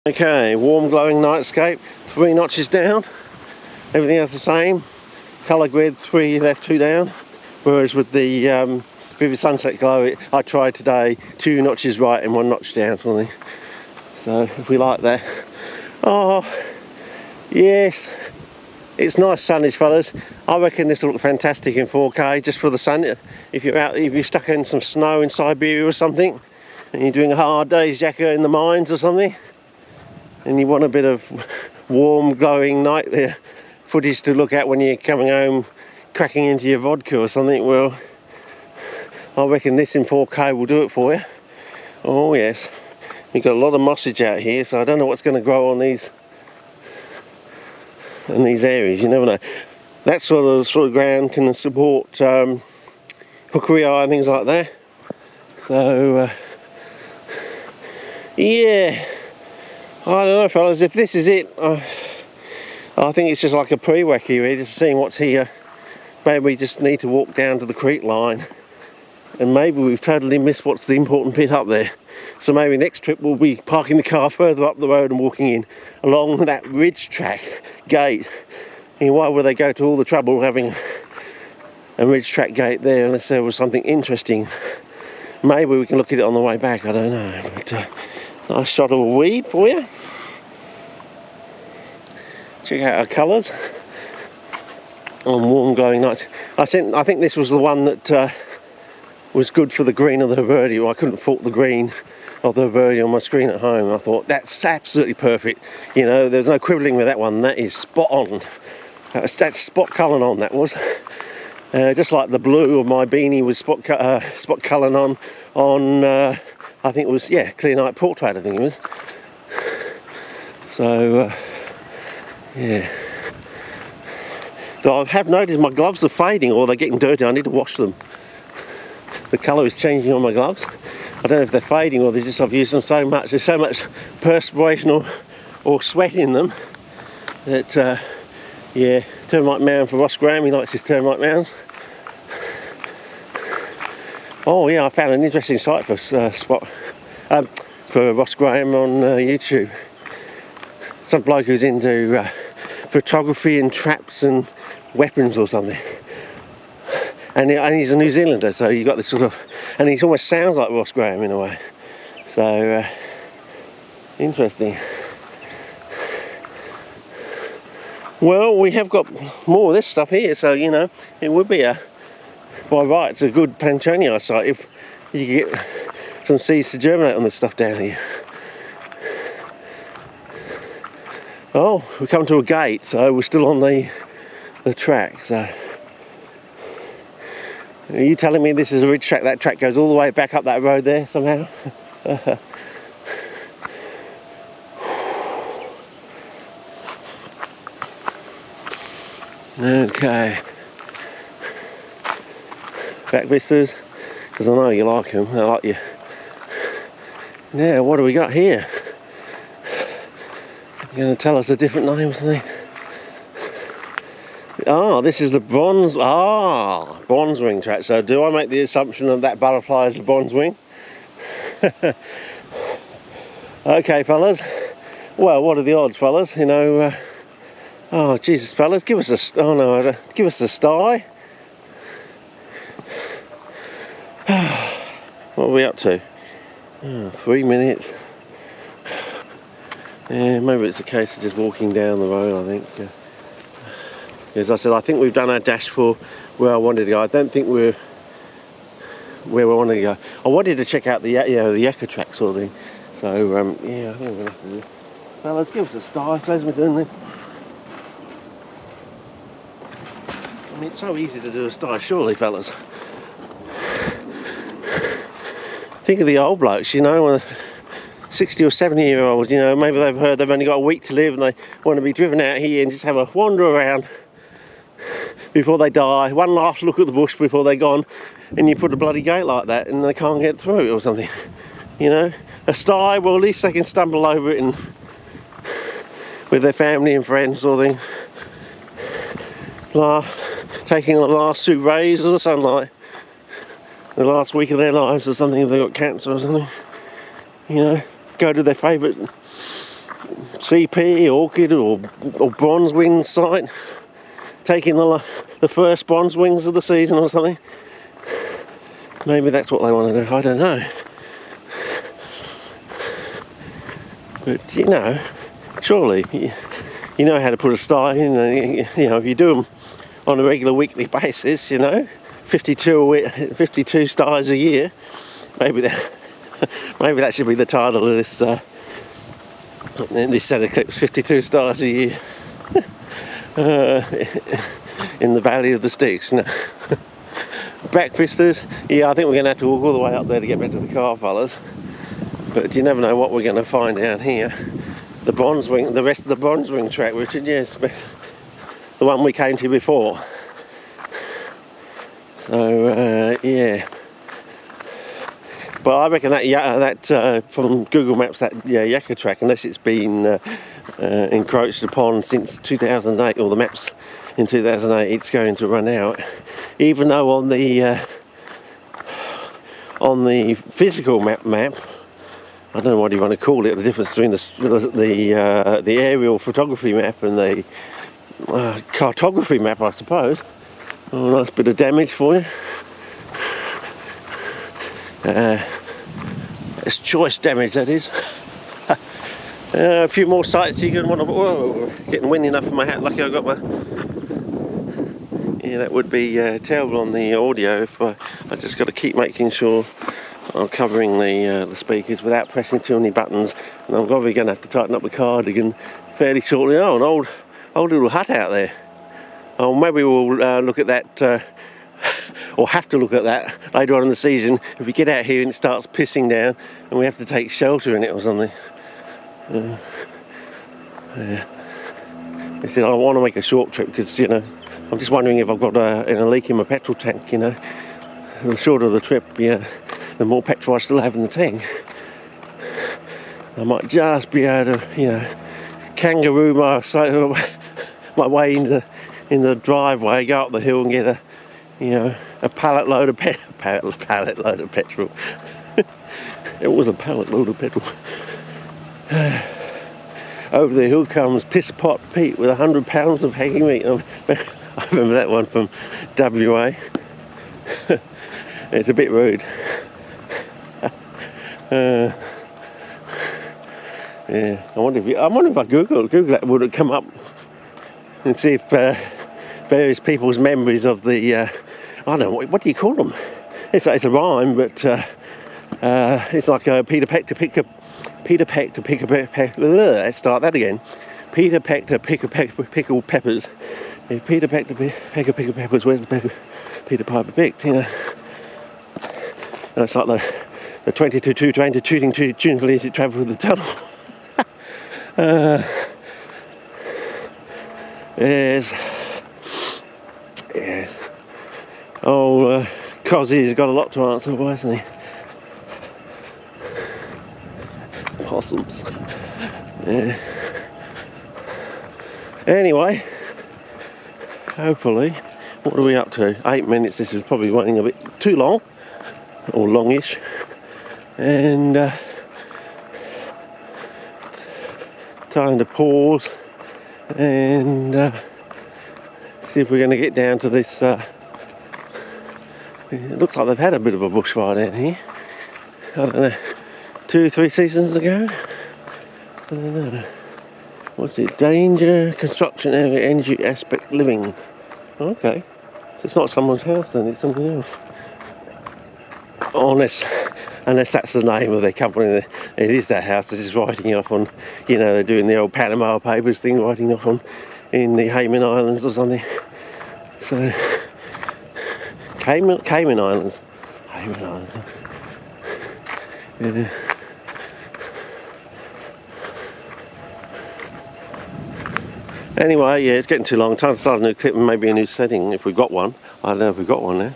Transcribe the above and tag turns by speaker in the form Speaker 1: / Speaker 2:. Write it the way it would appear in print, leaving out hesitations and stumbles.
Speaker 1: Okay, warm glowing nightscape, 3 notches down, everything else the same, colour grid 3 left 2 down, whereas with the vivid sunset glow I tried today 2 notches right and 1 notch down something. So if we like that. Oh yes, it's nice sunnish fellas. I reckon this will look fantastic in 4K just for the sun. If you're stuck in some snow in Siberia or something and you're doing a hard day's jacker in the mines or something, and you want a bit of warm glowing night footage to look at when you're coming home cracking into your vodka or something, well, I reckon this in 4K will do it for you. Oh yes, you've got a lot of mossage out here, so I don't know what's going to grow on these in these areas. You never know. That sort of ground can support hookery eye and things like that. So yeah, I don't know fellas, if this is it, I think it's just like a pre-whack here, just seeing what's here. Maybe we just need to walk down to the creek line, and maybe we've totally missed what's the important bit up there. So maybe next trip we'll be parking the car further up the road and walking in along that ridge track gate. And why would they go to all the trouble having a ridge track gate there unless there was something interesting? Maybe we can look at it on the way back, I don't know. But nice shot of a weed for you. Check out our colours on warm glowing nights. I think this was the one that was good for the green of the Herbidium. I couldn't fault the green of the Herbidium on my screen at home. I thought that's absolutely perfect. You know, there's no quibbling with that one. That is spot on. That's spot colouring on. That was just like the blue of my beanie was spot colouring on I think it was, yeah, Clear Night Portrait, I think it was. So yeah. Though I have noticed my gloves are fading, or they're getting dirty. I need to wash them. The colour is changing on my gloves. I don't know if they're fading or I've used them so much. There's so much perspiration or sweat in them that, yeah, termite mound for Ross Graham. He likes his termite mounds. Oh yeah, I found an interesting site for for Ross Graham on YouTube. Some bloke who's into photography and traps and weapons or something. And he's a New Zealander, so you got this sort of, and he almost sounds like Ross Graham in a way. So interesting. Well, we have got more of this stuff here, so you know it would be by rights a good Planchonia site if you could get some seeds to germinate on this stuff down here. Oh, we come to a gate, so we're still on the track. So, are you telling me this is a ridge track? That track goes all the way back up that road there somehow? Okay. Back vistas, because I know you like them. I like you. Now, what do we got here? You're going to tell us a different name or something? Ah, this is the bronze wing track. So do I make the assumption that that butterfly is a bronze wing? Okay, fellas. Well, what are the odds, fellas? You know, oh Jesus, fellas, give us a give us a sty. What are we up to? 3 minutes. Yeah, maybe it's a case of just walking down the road, I think. As I said, I think we've done our dash for where I wanted to go. I don't think we're where we wanted to go. I wanted to check out the Yakka track sort of thing. So, yeah, I think we're going to have to do it. So let's give us a star, as we're doing then. I mean, it's so easy to do a star, surely, fellas. Think of the old blokes, you know, 60 or 70-year-olds, you know, maybe they've heard they've only got a week to live and they want to be driven out here and just have a wander around before they die. One last look at the bush before they're gone, and you put a bloody gate like that and they can't get through it or something. You know, a sty, well, at least they can stumble over it and with their family and friends or thing, taking the last 2 rays of the sunlight, the last week of their lives or something, if they've got cancer or something. You know, go to their favourite CP, orchid, or bronze wing site, taking the first bronze wings of the season or something. Maybe that's what they want to do. I don't know. But you know, surely you know how to put a sty in. You know, if you do them on a regular weekly basis, you know, 52 styes a year. Maybe that should be the title of this set of clips. 52 styes a year in the Valley of the Styx. No. Breakfasters. Yeah, I think we're going to have to walk all the way up there to get back to the car, fellas. But you never know what we're going to find down here. The bronze wing, the rest of the bronze wing track, Richard. Yes, the one we came to before. So yeah. But I reckon that from Google Maps, that Yakka track, unless it's been encroached upon since 2008, or the maps in 2008, it's going to run out. Even though on the physical map, I don't know what you want to call it, the difference between the aerial photography map and the cartography map, I suppose. Oh, nice bit of damage for you. It's choice damage, that is. A few more sights you can want to. Whoa, getting wind enough for my hat. Lucky I got my. Yeah, that would be terrible on the audio if I just got to keep making sure I'm covering the speakers without pressing too many buttons. And I'm probably going to have to tighten up the cardigan fairly shortly. Oh, an old little hut out there. Oh, maybe we'll look at that. Or have to look at that later on in the season if we get out here and it starts pissing down and we have to take shelter in it or something. I said I want to make a short trip because, you know, I'm just wondering if I've got a leak in my petrol tank, you know. The shorter the trip, the more petrol I still have in the tank. I might just be able to, you know, kangaroo my way in the driveway, go up the hill and get a pallet load of petrol. It was a pallet load of petrol. Over the hill comes Piss Pot Pete with 100 pounds of hanging meat. I remember that one from WA. It's a bit rude. Yeah, I wonder if I Google that, would it come up and see if various people's memories of the I don't know, what do you call them? It's a rhyme, but it's like Peter Peck to pick a let's start that again. Peter Peck to pickle peppers. If Peter Peck to pickle peppers, where's the Peter Piper picked? You know, and it's like the 22 train to tunefully as it travelled through the tunnel. Yes. Oh, Cozzy's got a lot to answer for, hasn't he? Possums. Yeah. Anyway, hopefully, what are we up to? 8 minutes. This is probably running a bit too long, or longish, and time to pause and see if we're going to get down to this. It looks like they've had a bit of a bushfire down here. I don't know, 2-3 seasons ago. I don't know. What's it? Danger, construction area, energy aspect, living. Okay, so it's not someone's house then, it's something else. Unless that's the name of their company. It is that house. This is writing it off on, you know, they're doing the old Panama Papers thing, writing off on in the Cayman Islands or something. So Cayman Islands. Yeah. Anyway, yeah, it's getting too long. Time to start a new clip and maybe a new setting if we've got one. I don't know if we've got one now.